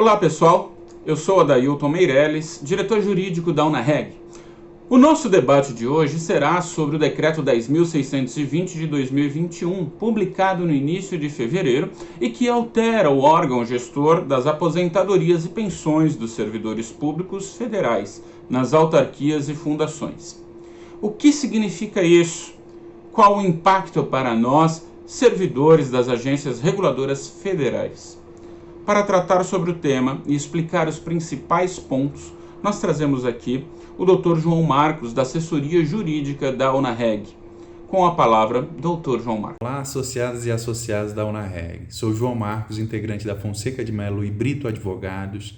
Olá pessoal, eu sou Adailton Meirelles, diretor jurídico da UNAREG. O nosso debate de hoje será sobre o Decreto 10.620 de 2021, publicado no início de fevereiro e que altera o órgão gestor das aposentadorias e pensões dos servidores públicos federais, nas autarquias e fundações. O que significa isso? Qual o impacto para nós, servidores das agências reguladoras federais? Para tratar sobre o tema e explicar os principais pontos, nós trazemos aqui o Dr. João Marcos, da assessoria jurídica da UNAREG. Com a palavra, Dr. João Marcos. Olá, associados e associadas da UNAREG. Sou João Marcos, integrante da Fonseca de Mello e Brito Advogados,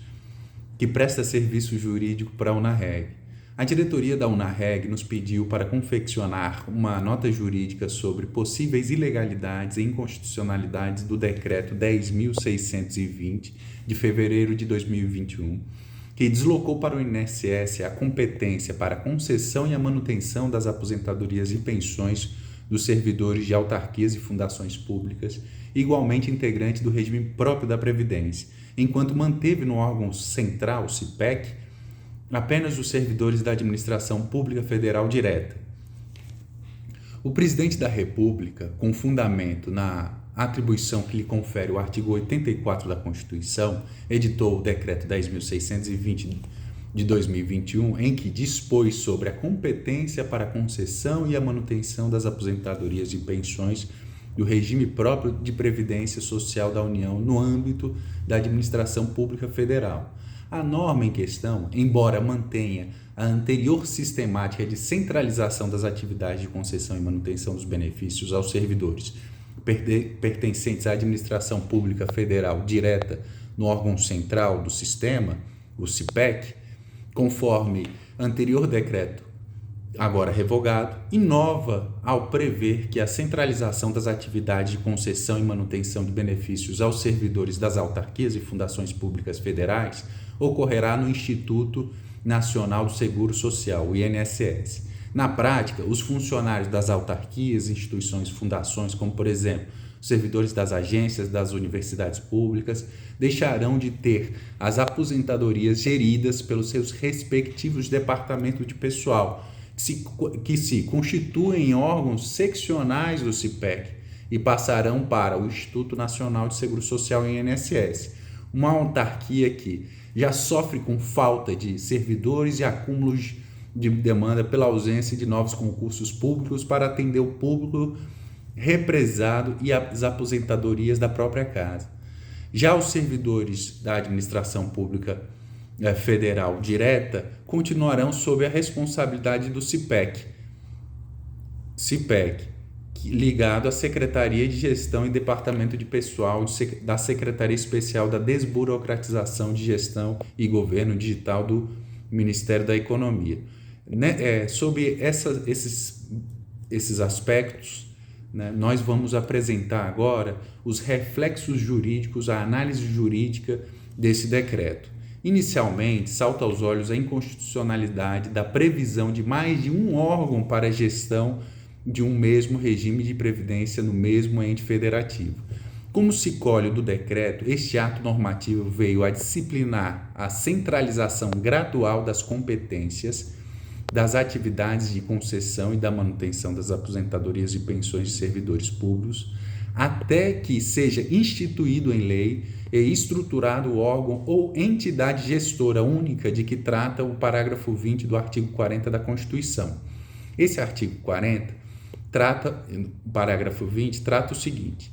que presta serviço jurídico para a UNAREG. A diretoria da UNAREG nos pediu para confeccionar uma nota jurídica sobre possíveis ilegalidades e inconstitucionalidades do Decreto 10.620 de fevereiro de 2021, que deslocou para o INSS a competência para a concessão e a manutenção das aposentadorias e pensões dos servidores de autarquias e fundações públicas, igualmente integrantes do regime próprio da Previdência, enquanto manteve no órgão central, CIPEC, apenas os servidores da administração pública federal direta. O presidente da República, com fundamento na atribuição que lhe confere o artigo 84 da Constituição, editou o Decreto 10.620 de 2021, em que dispôs sobre a competência para a concessão e a manutenção das aposentadorias e pensões do regime próprio de previdência social da União no âmbito da administração pública federal. A norma em questão, embora mantenha a anterior sistemática de centralização das atividades de concessão e manutenção dos benefícios aos servidores pertencentes à administração pública federal direta no órgão central do sistema, o CIPEC, conforme anterior decreto, agora revogado, inova ao prever que a centralização das atividades de concessão e manutenção de benefícios aos servidores das autarquias e fundações públicas federais ocorrerá no Instituto Nacional do Seguro Social, o INSS. Na prática, os funcionários das autarquias, instituições, fundações, como por exemplo, os servidores das agências, das universidades públicas, deixarão de ter as aposentadorias geridas pelos seus respectivos departamentos de pessoal, que se constituem em órgãos seccionais do CIPEC e passarão para o Instituto Nacional de Seguro Social, INSS, uma autarquia que já sofre com falta de servidores e acúmulos de demanda pela ausência de novos concursos públicos para atender o público represado e as aposentadorias da própria casa. Já os servidores da administração pública federal direta continuarão sob a responsabilidade do CIPEC, ligado à Secretaria de Gestão e Departamento de Pessoal da Secretaria Especial da Desburocratização de Gestão e Governo Digital do Ministério da Economia. Sobre esses aspectos, nós vamos apresentar agora os reflexos jurídicos, a análise jurídica desse decreto. Inicialmente, salta aos olhos a inconstitucionalidade da previsão de mais de um órgão para a gestão de um mesmo regime de previdência no mesmo ente federativo. Como se colhe do decreto, este ato normativo veio a disciplinar a centralização gradual das competências das atividades de concessão e da manutenção das aposentadorias e pensões de servidores públicos, até que seja instituído em lei e estruturado o órgão ou entidade gestora única de que trata o parágrafo 20 do artigo 40 da Constituição. Esse artigo 40 o parágrafo 20 trata o seguinte: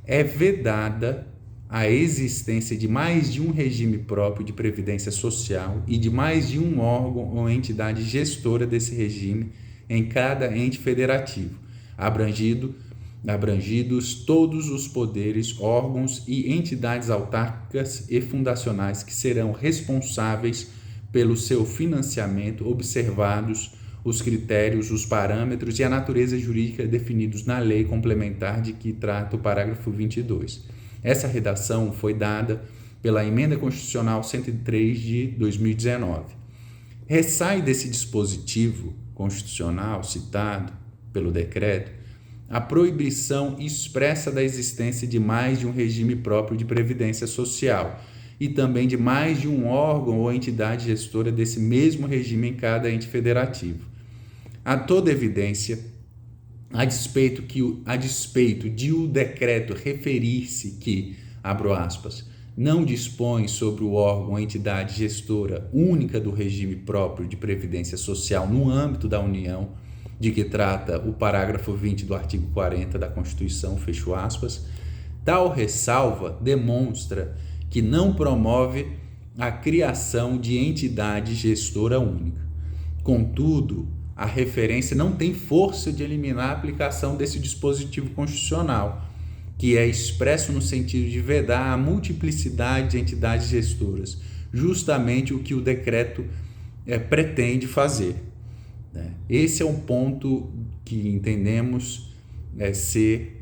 é vedada a existência de mais de um regime próprio de previdência social e de mais de um órgão ou entidade gestora desse regime em cada ente federativo, abrangidos todos os poderes, órgãos e entidades autárquicas e fundacionais que serão responsáveis pelo seu financiamento, observados os critérios, os parâmetros e a natureza jurídica definidos na lei complementar de que trata o parágrafo 22. Essa redação foi dada pela Emenda Constitucional 103 de 2019. Ressai desse dispositivo constitucional citado pelo decreto a proibição expressa da existência de mais de um regime próprio de previdência social e também de mais de um órgão ou entidade gestora desse mesmo regime em cada ente federativo. A toda evidência, a despeito de o decreto referir-se que, abro aspas, não dispõe sobre o órgão ou entidade gestora única do regime próprio de previdência social no âmbito da União, de que trata o parágrafo 20 do artigo 40 da Constituição, fecho aspas, tal ressalva demonstra que não promove a criação de entidade gestora única. Contudo, a referência não tem força de eliminar a aplicação desse dispositivo constitucional, que é expresso no sentido de vedar a multiplicidade de entidades gestoras, justamente o que o decreto pretende fazer. Esse é um ponto que entendemos ser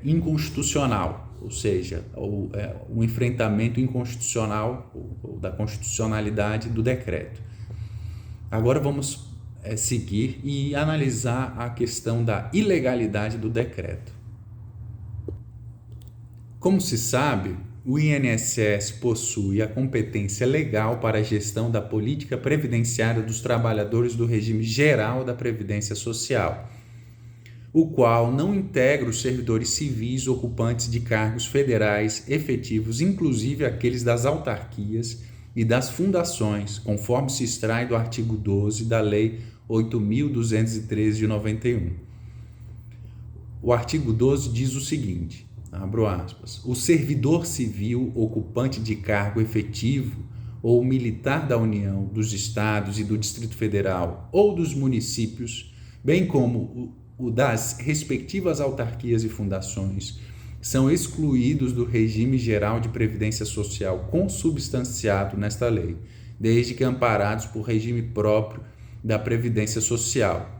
inconstitucional, ou seja, o enfrentamento inconstitucional ou da constitucionalidade do decreto. Agora vamos seguir e analisar a questão da ilegalidade do decreto. Como se sabe, o INSS possui a competência legal para a gestão da política previdenciária dos trabalhadores do regime geral da Previdência Social, o qual não integra os servidores civis ocupantes de cargos federais efetivos, inclusive aqueles das autarquias e das fundações, conforme se extrai do artigo 12 da Lei 8.213 de 91. O artigo 12 diz o seguinte, abro aspas, o servidor civil ocupante de cargo efetivo ou militar da União, dos Estados e do Distrito Federal ou dos municípios, bem como o das respectivas autarquias e fundações, são excluídos do regime geral de previdência social consubstanciado nesta lei, desde que amparados por regime próprio da Previdência Social.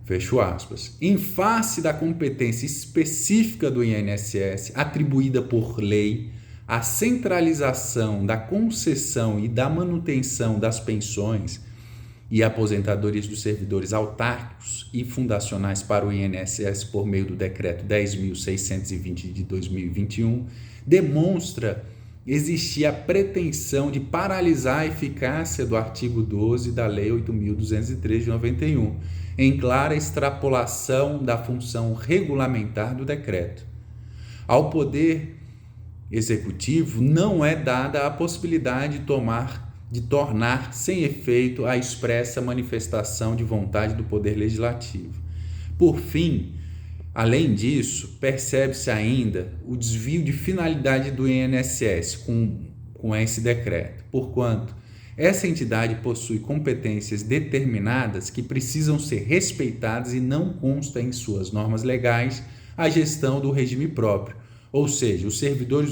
Fecho aspas. Em face da competência específica do INSS, atribuída por lei, a centralização da concessão e da manutenção das pensões e aposentadorias dos servidores autárquicos e fundacionais para o INSS por meio do Decreto 10.620 de 2021, demonstra existir a pretensão de paralisar a eficácia do artigo 12 da Lei 8.203 de 91, em clara extrapolação da função regulamentar do decreto. Ao Poder Executivo não é dada a possibilidade de tornar sem efeito a expressa manifestação de vontade do Poder Legislativo. Por fim, além disso, percebe-se ainda o desvio de finalidade do INSS com esse decreto, porquanto essa entidade possui competências determinadas que precisam ser respeitadas e não consta em suas normas legais a gestão do regime próprio, ou seja, os servidores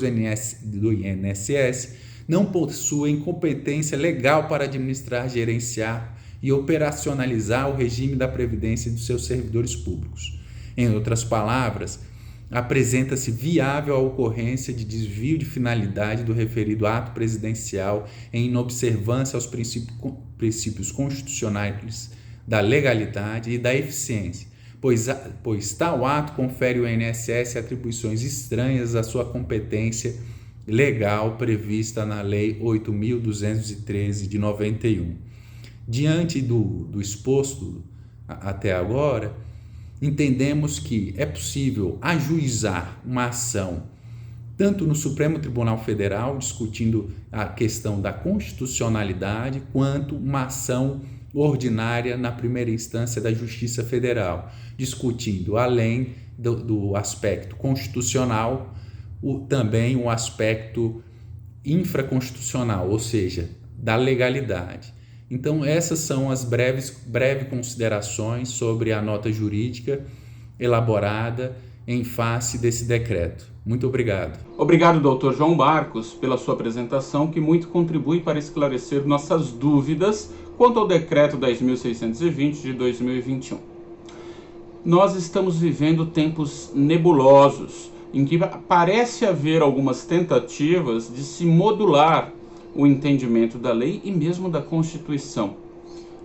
do INSS não possuem competência legal para administrar, gerenciar e operacionalizar o regime da previdência dos seus servidores públicos. Em outras palavras, apresenta-se viável a ocorrência de desvio de finalidade do referido ato presidencial em inobservância aos princípios constitucionais da legalidade e da eficiência, pois tal ato confere ao INSS atribuições estranhas à sua competência legal prevista na Lei 8.213 de 91. Diante do exposto até agora, entendemos que é possível ajuizar uma ação tanto no Supremo Tribunal Federal, discutindo a questão da constitucionalidade, quanto uma ação ordinária na primeira instância da Justiça Federal, discutindo, além do aspecto constitucional, também o aspecto infraconstitucional, ou seja, da legalidade. Então, essas são as breves considerações sobre a nota jurídica elaborada em face desse decreto. Muito obrigado. Obrigado, Dr. João Marcos, pela sua apresentação, que muito contribui para esclarecer nossas dúvidas quanto ao decreto 10.620 de 2021. Nós estamos vivendo tempos nebulosos, em que parece haver algumas tentativas de se modular o entendimento da lei e mesmo da Constituição.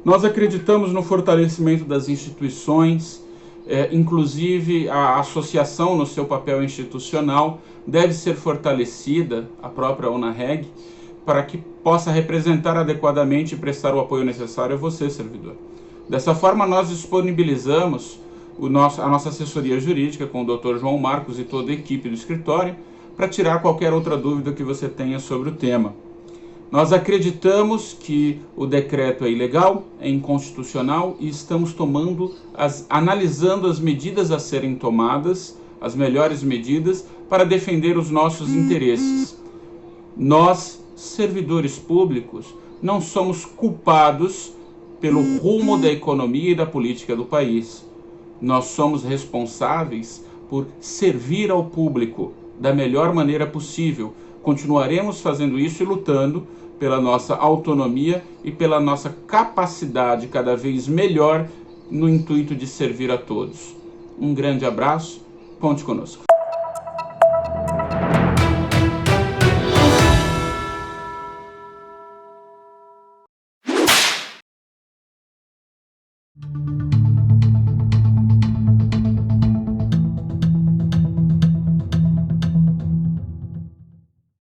Nós acreditamos no fortalecimento das instituições, Inclusive, a associação no seu papel institucional deve ser fortalecida, a própria UNARREG, para que possa representar adequadamente e prestar o apoio necessário a você, servidor. Dessa forma, nós disponibilizamos a nossa assessoria jurídica com o Dr. João Marcos e toda a equipe do escritório para tirar qualquer outra dúvida que você tenha sobre o tema. Nós acreditamos que o decreto é ilegal, é inconstitucional e estamos analisando as medidas a serem tomadas, as melhores medidas, para defender os nossos interesses. Nós, servidores públicos, não somos culpados pelo rumo da economia e da política do país. Nós somos responsáveis por servir ao público da melhor maneira possível. Continuaremos fazendo isso e lutando pela nossa autonomia e pela nossa capacidade cada vez melhor no intuito de servir a todos. Um grande abraço, conte conosco.